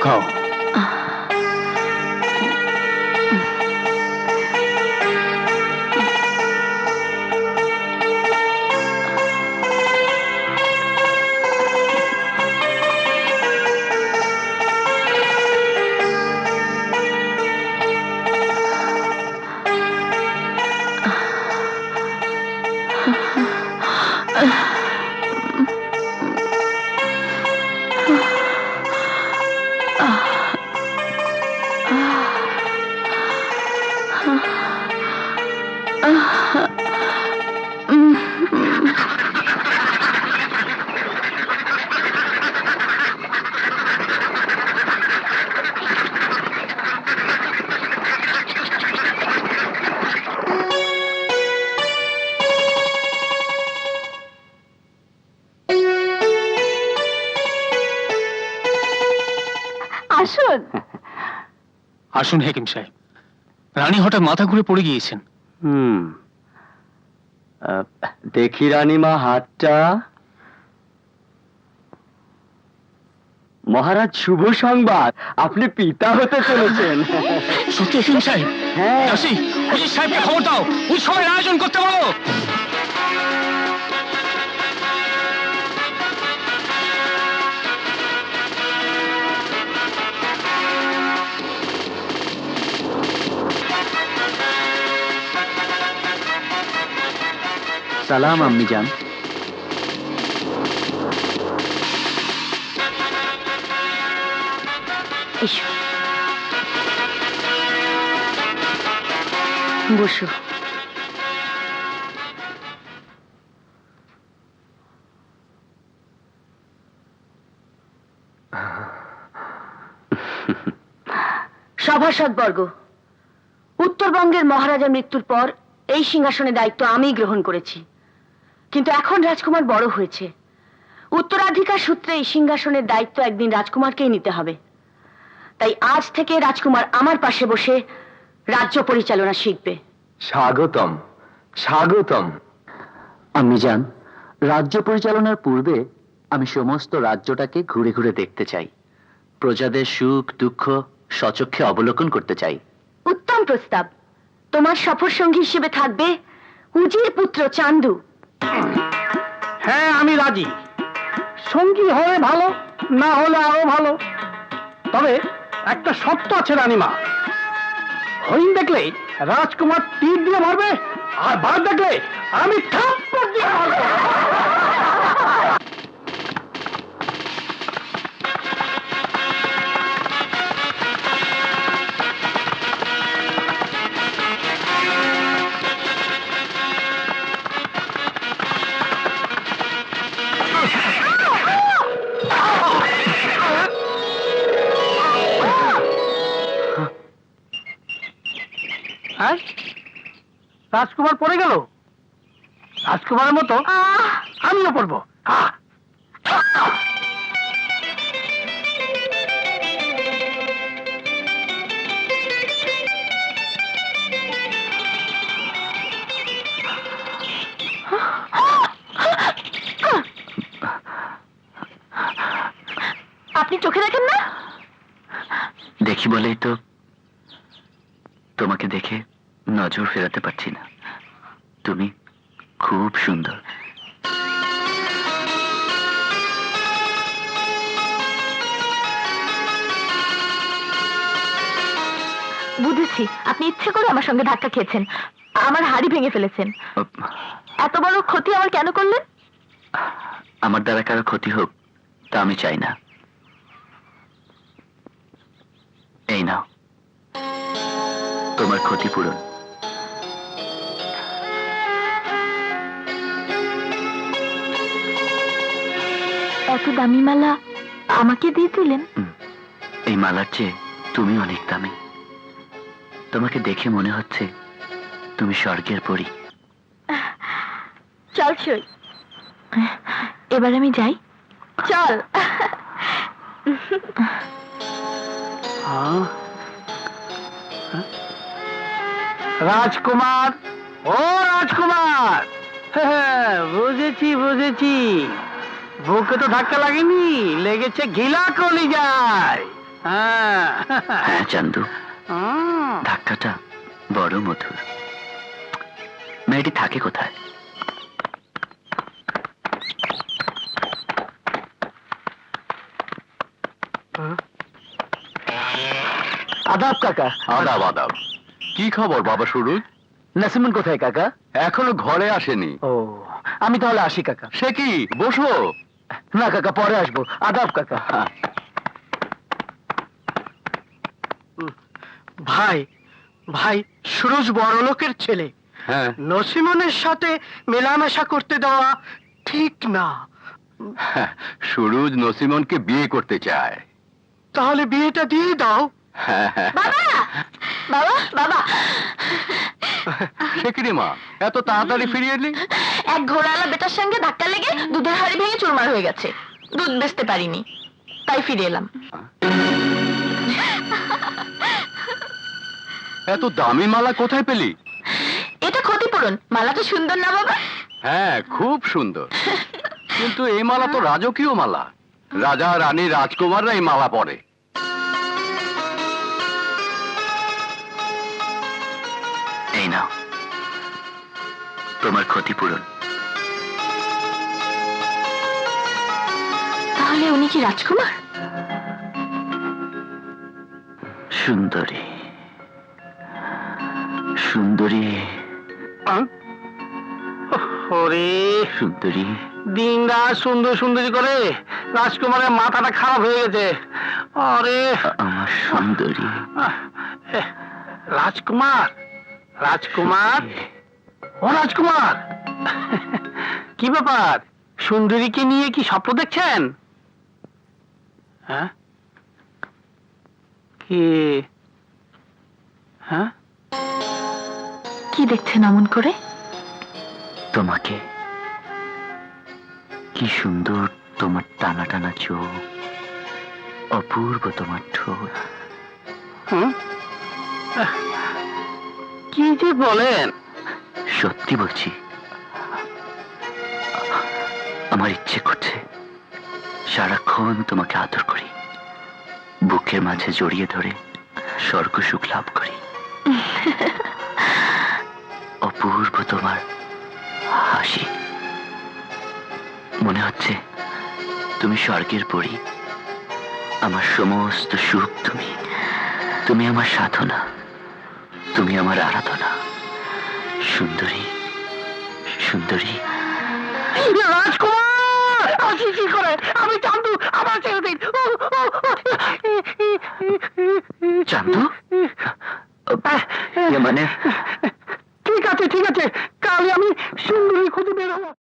খাও। আসুন আসুন হেকিম সাহেব, রানী হঠাৎ মাথা ঘুরে পড়ে গিয়েছেন। দেখি রানীমা হাতটা। মহারাজ, শুভ সংবাদ, আপনি পিতা হতে চলেছেন। সত্যি হেকিম সাহেব? হ্যাঁ। দাসী, উজির সাহেবকে খবর দাও, উৎসবের আয়োজন করতে বলো। সালাম আম্মি জান। এসো, বসো। সভাসদবর্গ, উত্তরবঙ্গের মহারাজা মৃত্যুর পর এই সিংহাসনের দায়িত্ব আমি গ্রহণ করেছি, কিন্তু এখন রাজকুমার বড় হয়েছে। উত্তরাধিকার সূত্রে এই সিংহাসনের দায়িত্ব একদিন রাজকুমারকেই নিতে হবে। তাই আজ থেকে রাজকুমার আমার পাশে বসে রাজ্য পরিচালনা শিখবে। স্বাগতম, স্বাগতম। আম্মি জান, রাজ্য পরিচালনার পূর্বে আমি সমস্ত রাজ্যটাকে ঘুরে ঘুরে দেখতে চাই, প্রজাদের সুখ দুঃখ সচক্ষে অবলোকন করতে চাই। উত্তম প্রস্তাব। তোমার সফর সঙ্গী হিসেবে থাকবে উজির পুত্র চান্দু। হ্যাঁ, আমি রাজি। সঙ্গী হলে ভালো, না হলে আরো ভালো। তবে একটা শর্ত আছে রানীমা, হরিণ দেখলে রাজকুমার তীর দিয়ে মারবে, আর বাঘ দেখলে আমি থাপ্পড় দিয়ে মারবো। হ্যাঁ, রাজকুমার পড়ে গেল। রাজকুমারের মতো আমিও পড়বো। আপনি চোখে দেখেন না? দেখি বলেই তো তোমাকে দেখে নজর ফেরাতে পারছি না। তুমি খুব সুন্দর। বুঝেছি, আপনি ইচ্ছে করে আমার সঙ্গে ধাক্কা খেয়েছেন, আমার হাড়ি ভেঙে ফেলেছেন। এত বড় ক্ষতি আমার কেন করলেন? আমার দ্বারা কারো ক্ষতি হোক তা আমি চাই না। এই নাও তোমার ক্ষতিপূরণ। এত দামি মালা আমাকে দিয়ে দিলেন? এই মালার চেয়ে তুমি অনেক দামি। তোমাকে দেখে মনে হচ্ছে তুমি স্বর্গের পরী। চল সই, এবার আমি যাই। চল। রাজকুমার, ও রাজকুমার, বুঝেছি বুঝেছি, বুকে তো ধাক্কা লাগেনি, লেগেছে ঘিলা কলিজায়। হ্যাঁ হ্যাঁ চান্দু, হুম। ধাক্কাটা বড় মধুর। মেয়েটি থাকে কোথায়? আদাব কাকা। আদাব আদাব। কি খবর বাবা সুরুজ? নাসিমন কোথায় কাকা? এখনো ঘরে আসেনি। ও, আমি তাহলে আসি কাকা। সে কি, বসো। না কাকা, পরে আসবো। আদাব কাকা। ভাই ভাই, সুরজ বড় লোকের ছেলে, হ্যাঁ, নসিমনের সাথে মেলামেশা করতে দেওয়া ঠিক না। সুরুজ নসিমনকে বিয়ে করতে চায়। তাহলে বিয়েটা দিয়ে দাও। হ্যাঁ, হ্যাঁ। বাবা বাবা বাবা, সে কি রে মা, এত তাড়াতাড়ি ফিরিয়ে এলি? এক ঘোড়াওয়ালা বেটার সঙ্গে ধাক্কা লেগে দুধের হাড়ি ভেঙে চুরমার হয়ে গেছে। দুধ বেচতে পারিনি, তাই ফিরে এলাম। এত দামি মালা কোথায় পেলি? এটা ক্ষতিপূরণ। মালা তো সুন্দর না বাবা? হ্যাঁ, খুব সুন্দর, কিন্তু এই মালা তো রাজকীয় মালা। রাজা রানী রাজকুমাররা এই মালা পরে। এই নাও তোমার ক্ষতিপূরণ। তাহলে উনি কি রাজকুমার? সুন্দরী সুন্দরী ওরে, সুন্দরী। দিন রাত সুন্দর সুন্দরী করে রাজকুমারের মাথাটা খারাপ হয়ে গেছে। আরে আমার সুন্দরী। রাজকুমার, রাজকুমার, ও রাজকুমার, কি ব্যাপার? সুন্দরীকে নিয়ে কি স্বপ্ন দেখছেন? হ্যাঁ, কি? হ্যাঁ, কি দেখছেন অমন করে? তোমাকে। কি সুন্দর তোমার টানা টানা চোখ, অপূর্ব তোমার ঠোঁট। হুম? কি যে বলেন? সত্যি বলছি, আমার ইচ্ছে করছে সারাক্ষণ তোমাকে আদর করি, বুকের মাঝে জড়িয়ে ধরে স্বর্গ সুখ লাভ করি। অপূর্ব তোমার হাসি, মনে হচ্ছে তুমি স্বর্গের পরী। আমার সমস্ত সুখ তুমি, তুমি আমার সাধনা, তুমি আমার আরাধনা। সুন্দরী সুন্দরী। রাজকুমার, আসি কি করে? আমি চান্দু, আমার ছেড়ে দিন। চান্দু? মানে